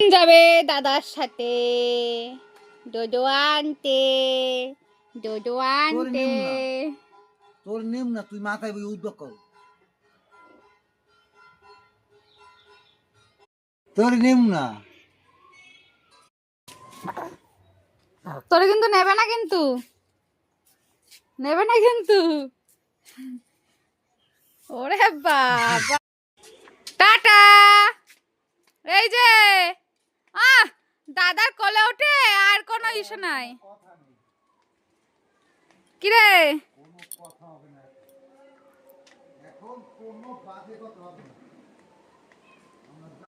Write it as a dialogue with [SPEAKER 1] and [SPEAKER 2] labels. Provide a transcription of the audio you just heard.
[SPEAKER 1] যাবে দাদার সাথে ডোডো আনতে, ডোডো আনতে।
[SPEAKER 2] তোর নিম না, তুই মাথায় বই উদ্যোগ কর। তোর নিম না,
[SPEAKER 1] তোরে কিন্তু নেবে না, কিন্তু নেবে না কিন্তু। ওরে বাবা, টাটা। এই যে দাদার কোলে ওঠে আর কোনো ইস্যু নাই। কিরে
[SPEAKER 2] এখন কোনো বাজে কথা হবে না।